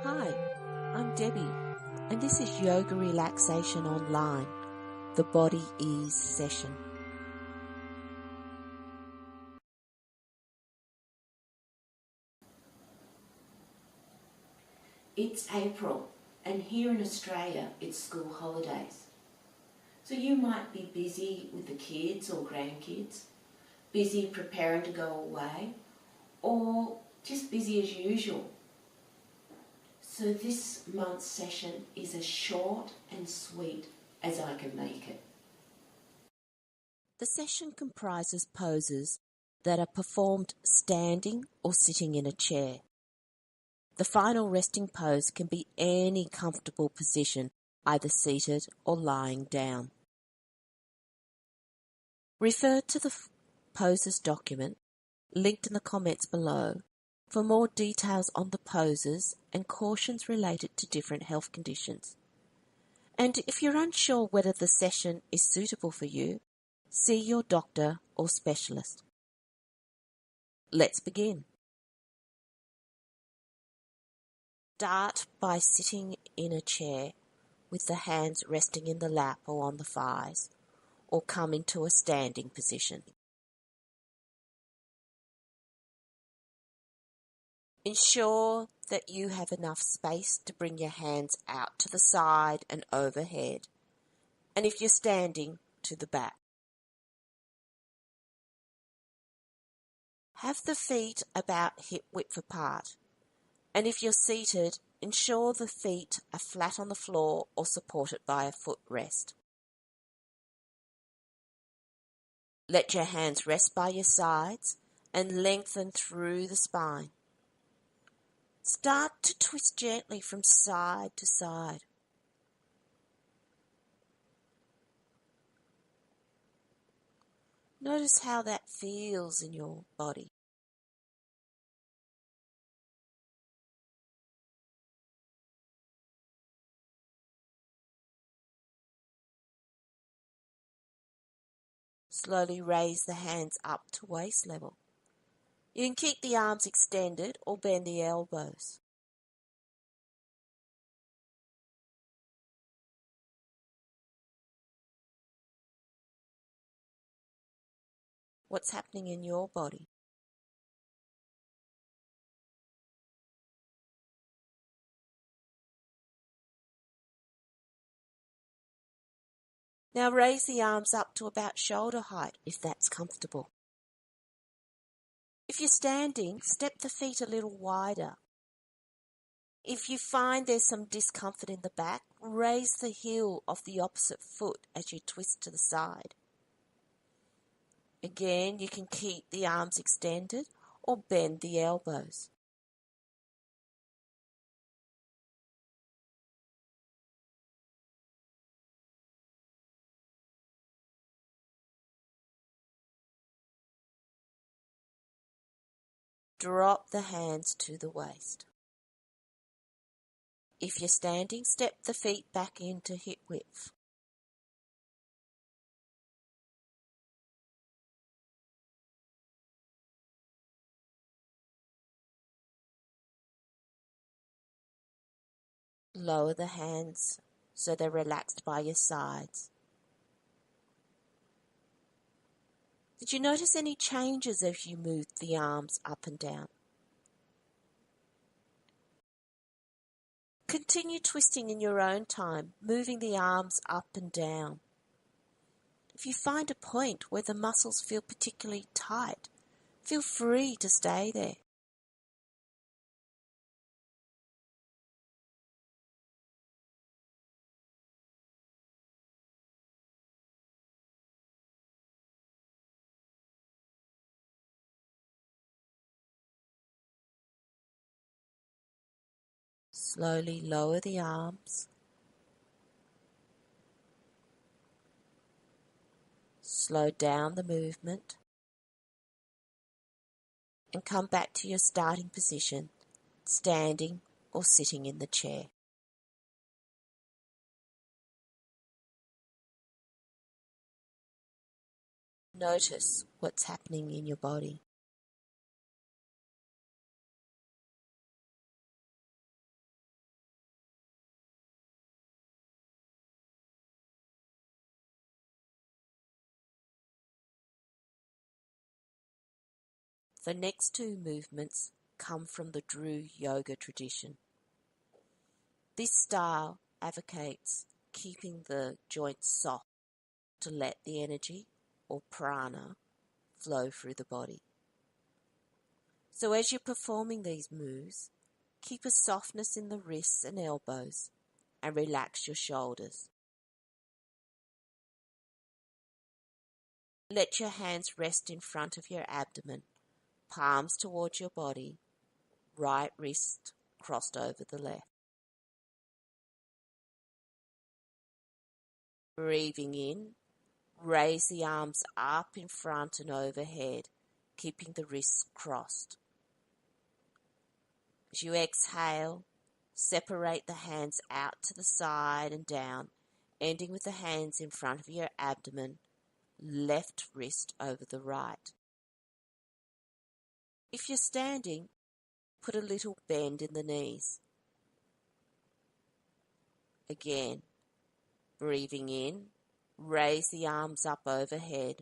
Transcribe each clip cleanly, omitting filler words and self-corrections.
Hi, I'm Debbie, and this is Yoga Relaxation Online, the Body Ease session. It's April, and here in Australia it's school holidays. So you might be busy with the kids or grandkids, busy preparing to go away, or just busy as usual. So this month's session is as short and sweet as I can make it. The session comprises poses that are performed standing or sitting in a chair. The final resting pose can be any comfortable position, either seated or lying down. Refer to the poses document, linked in the comments below, for more details on the poses and cautions related to different health conditions. And if you're unsure whether the session is suitable for you, see your doctor or specialist. Let's begin. Start by sitting in a chair with the hands resting in the lap or on the thighs, or come into a standing position. Ensure that you have enough space to bring your hands out to the side and overhead, and if you're standing, to the back. Have the feet about hip width apart, and if you're seated, ensure the feet are flat on the floor or supported by a footrest. Let your hands rest by your sides and lengthen through the spine. Start to twist gently from side to side. Notice how that feels in your body. Slowly raise the hands up to waist level. You can keep the arms extended or bend the elbows. What's happening in your body? Now raise the arms up to about shoulder height if that's comfortable. If you're standing, step the feet a little wider. If you find there's some discomfort in the back, raise the heel of the opposite foot as you twist to the side. Again, you can keep the arms extended or bend the elbows. Drop the hands to the waist. If you're standing, step the feet back into hip width. Lower the hands so they're relaxed by your sides. Did you notice any changes as you moved the arms up and down? Continue twisting in your own time, moving the arms up and down. If you find a point where the muscles feel particularly tight, feel free to stay there. Slowly lower the arms. Slow down the movement. And come back to your starting position, standing or sitting in the chair. Notice what's happening in your body. The next two movements come from the Drew Yoga tradition. This style advocates keeping the joints soft to let the energy, or prana, flow through the body. So as you're performing these moves, keep a softness in the wrists and elbows and relax your shoulders. Let your hands rest in front of your abdomen, palms towards your body, right wrist crossed over the left. Breathing in, raise the arms up in front and overhead, keeping the wrists crossed. As you exhale, separate the hands out to the side and down, ending with the hands in front of your abdomen, left wrist over the right. If you're standing, put a little bend in the knees. Again, breathing in, raise the arms up overhead,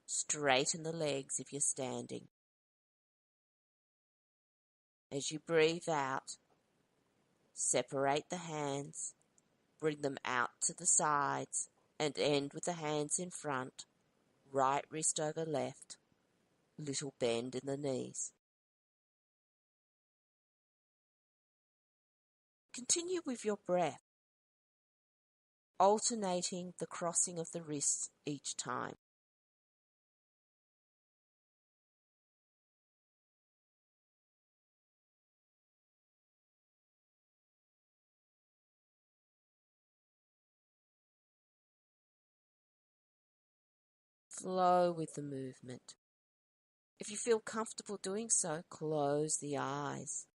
straighten the legs if you're standing. As you breathe out, separate the hands, bring them out to the sides and end with the hands in front, right wrist over left, little bend in the knees. Continue with your breath, alternating the crossing of the wrists each time. Flow with the movement. If you feel comfortable doing so, close the eyes.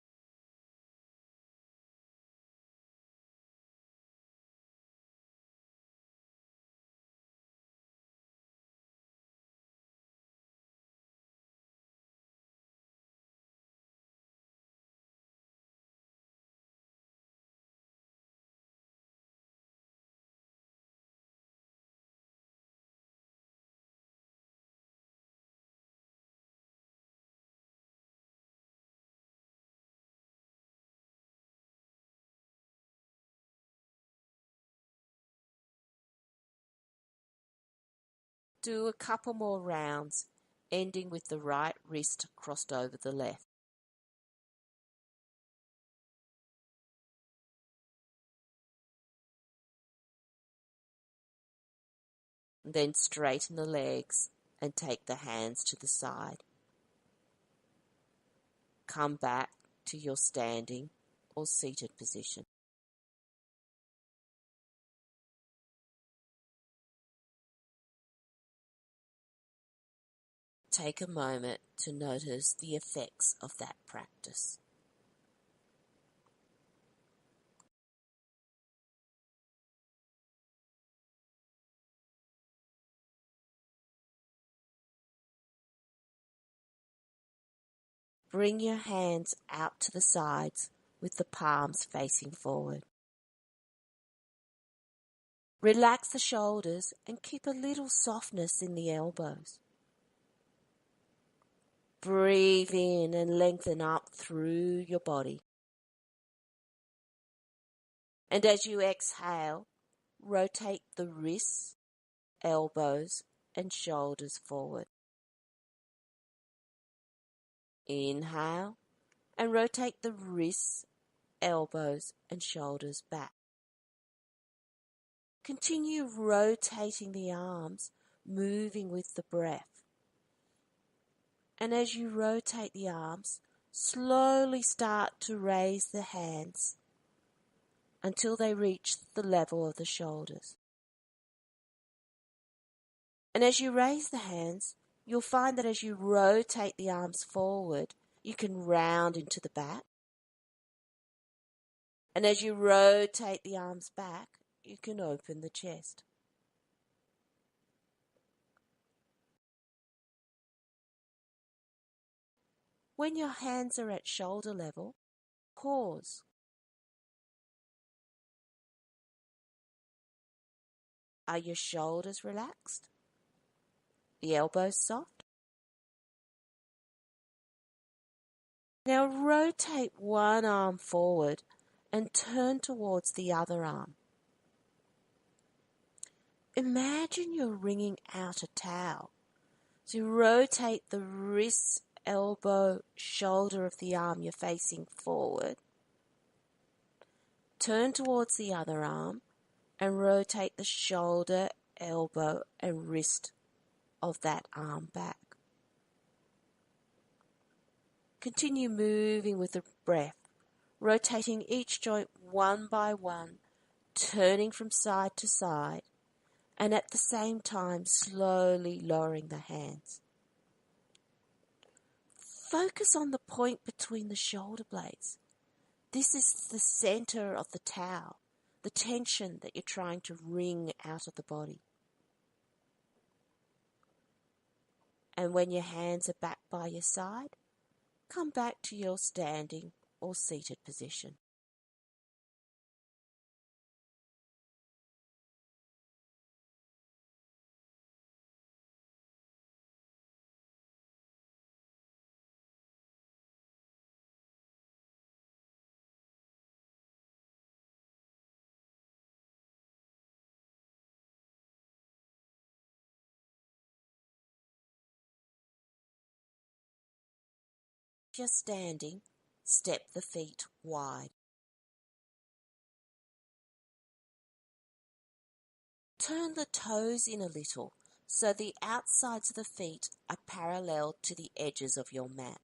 Do a couple more rounds, ending with the right wrist crossed over the left. Then straighten the legs and take the hands to the side. Come back to your standing or seated position. Take a moment to notice the effects of that practice. Bring your hands out to the sides with the palms facing forward. Relax the shoulders and keep a little softness in the elbows. Breathe in and lengthen up through your body. And as you exhale, rotate the wrists, elbows, and shoulders forward. Inhale and rotate the wrists, elbows, and shoulders back. Continue rotating the arms, moving with the breath. And as you rotate the arms, slowly start to raise the hands until they reach the level of the shoulders. And as you raise the hands, you'll find that as you rotate the arms forward, you can round into the back. And as you rotate the arms back, you can open the chest. When your hands are at shoulder level, pause. Are your shoulders relaxed? The elbows soft? Now rotate one arm forward and turn towards the other arm. Imagine you're wringing out a towel. So you rotate the wrist, elbow, shoulder of the arm you're facing forward. Turn towards the other arm and rotate the shoulder, elbow and wrist of that arm back. Continue moving with the breath, rotating each joint one by one, turning from side to side, and at the same time slowly lowering the hands. Focus on the point between the shoulder blades. This is the center of the towel, the tension that you're trying to wring out of the body. And when your hands are back by your side, come back to your standing or seated position. If you're standing, step the feet wide. Turn the toes in a little so the outsides of the feet are parallel to the edges of your mat.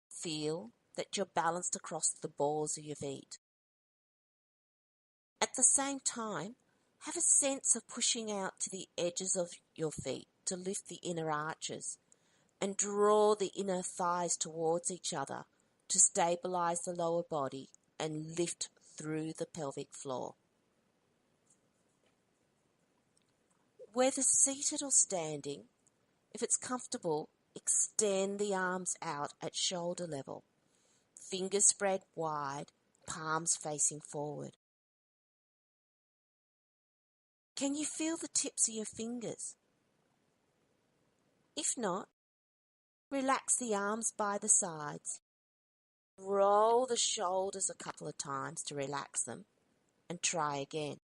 Feel that you're balanced across the balls of your feet. At the same time, have a sense of pushing out to the edges of your feet to lift the inner arches and draw the inner thighs towards each other to stabilize the lower body and lift through the pelvic floor. Whether seated or standing, if it's comfortable, extend the arms out at shoulder level, fingers spread wide, palms facing forward. Can you feel the tips of your fingers? If not, relax the arms by the sides. Roll the shoulders a couple of times to relax them and try again.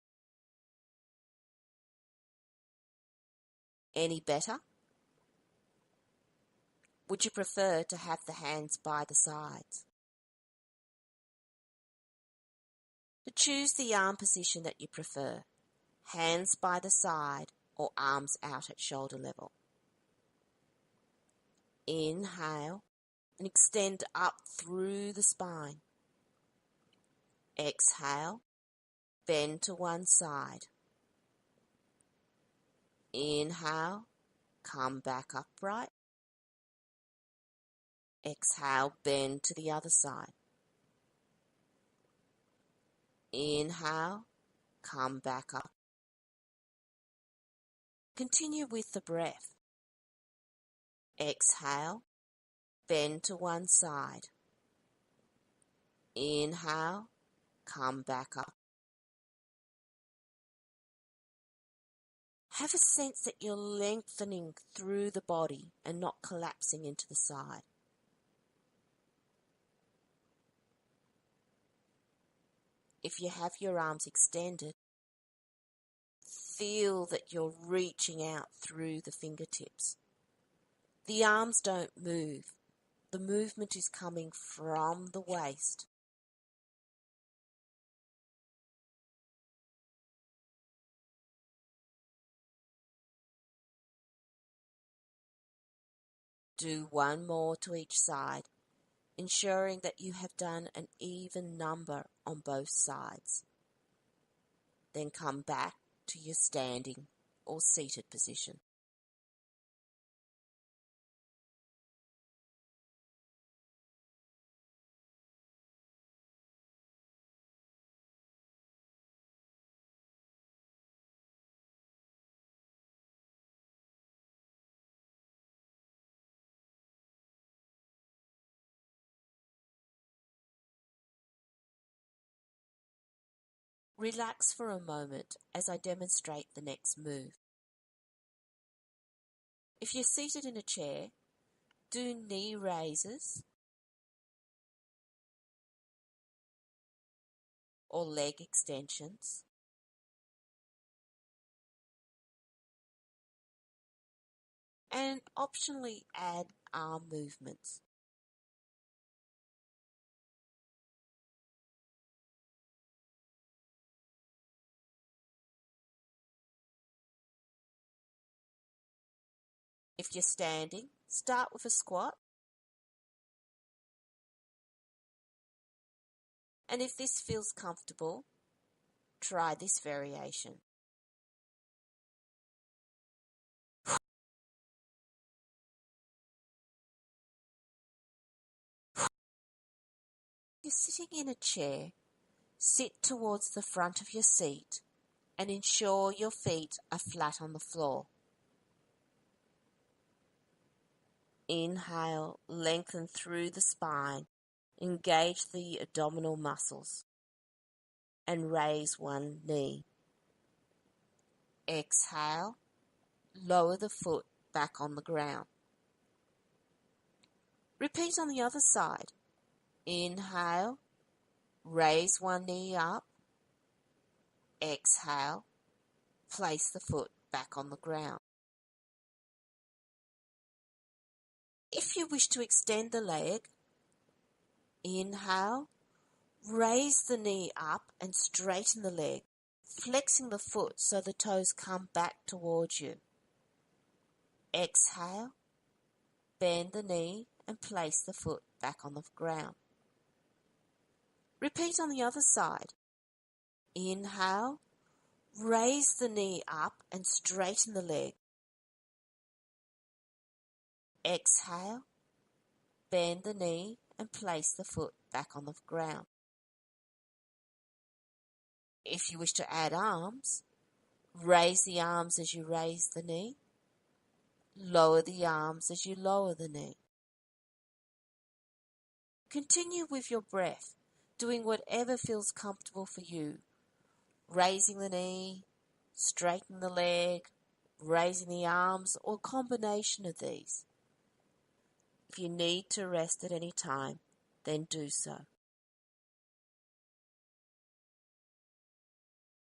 Any better? Would you prefer to have the hands by the sides? To choose the arm position that you prefer, hands by the side or arms out at shoulder level. Inhale and extend up through the spine. Exhale, bend to one side. Inhale, come back upright. Exhale, bend to the other side. Inhale, come back up. Continue with the breath. Exhale, bend to one side. Inhale, come back up. Have a sense that you're lengthening through the body and not collapsing into the side. If you have your arms extended, feel that you're reaching out through the fingertips. The arms don't move. The movement is coming from the waist. Do one more to each side, ensuring that you have done an even number on both sides. Then come back to your standing or seated position. Relax for a moment as I demonstrate the next move. If you're seated in a chair, Do knee raises or leg extensions. And optionally add arm movements. If you're standing, start with a squat. And if this feels comfortable, try this variation. You're sitting in a chair, sit towards the front of your seat and ensure your feet are flat on the floor. Inhale, lengthen through the spine, engage the abdominal muscles, and raise one knee. Exhale, lower the foot back on the ground. Repeat on the other side. Inhale, raise one knee up. Exhale, place the foot back on the ground. If you wish to extend the leg, inhale, raise the knee up and straighten the leg, flexing the foot so the toes come back towards you. Exhale, bend the knee and place the foot back on the ground. Repeat on the other side. Inhale, raise the knee up and straighten the leg. Exhale, bend the knee and place the foot back on the ground. If you wish to add arms, raise the arms as you raise the knee. Lower the arms as you lower the knee. Continue with your breath, doing whatever feels comfortable for you. Raising the knee, straightening the leg, raising the arms, or a combination of these. If you need to rest at any time, then do so.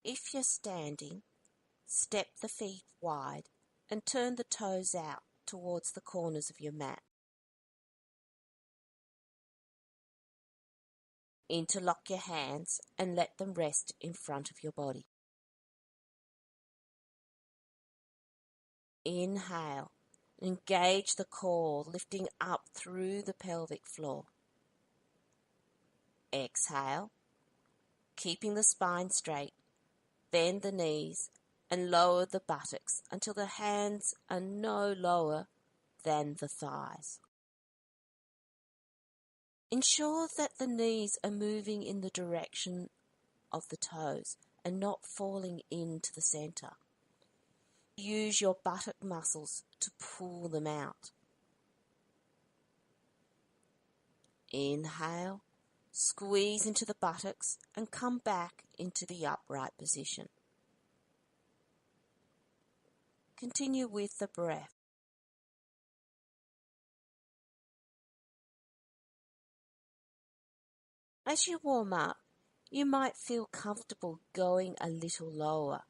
If you're standing, step the feet wide and turn the toes out towards the corners of your mat. Interlock your hands and let them rest in front of your body. Inhale, engage the core, lifting up through the pelvic floor. Exhale, keeping the spine straight, bend the knees and lower the buttocks until the hands are no lower than the thighs. Ensure that the knees are moving in the direction of the toes and not falling into the center. Use your buttock muscles to pull them out. Inhale, squeeze into the buttocks and come back into the upright position. Continue with the breath. As you warm up, you might feel comfortable going a little lower,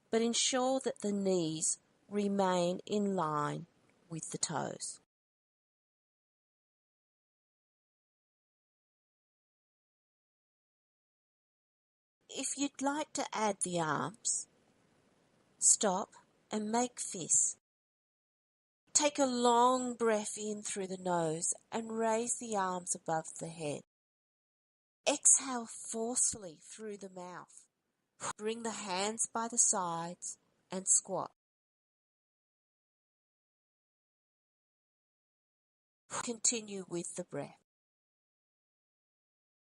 but ensure that the knees remain in line with the toes. If you'd like to add the arms, stop and make fists. Take a long breath in through the nose and raise the arms above the head. Exhale forcefully through the mouth. Bring the hands by the sides and squat. Continue with the breath.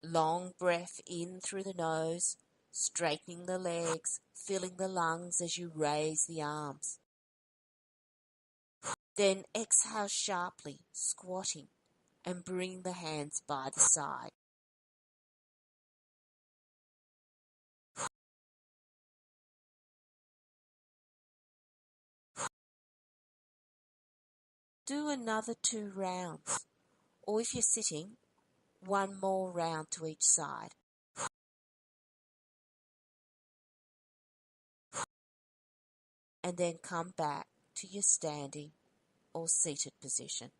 Long breath in through the nose, straightening the legs, filling the lungs as you raise the arms. Then exhale sharply, squatting, and bring the hands by the side. Do another 2 rounds, or if you're sitting, 1 more round to each side. And then come back to your standing or seated position.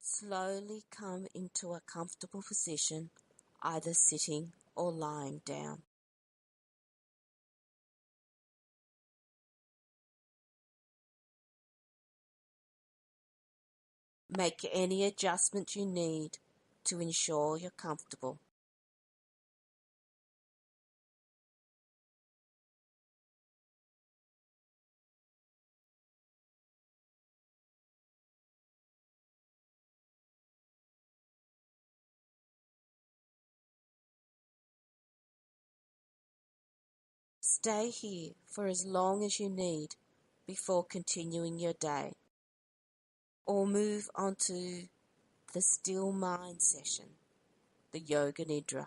Slowly come into a comfortable position, either sitting or lying down. Make any adjustments you need to ensure you're comfortable. Stay here for as long as you need before continuing your day, or move on to the Still Mind session, the Yoga Nidra.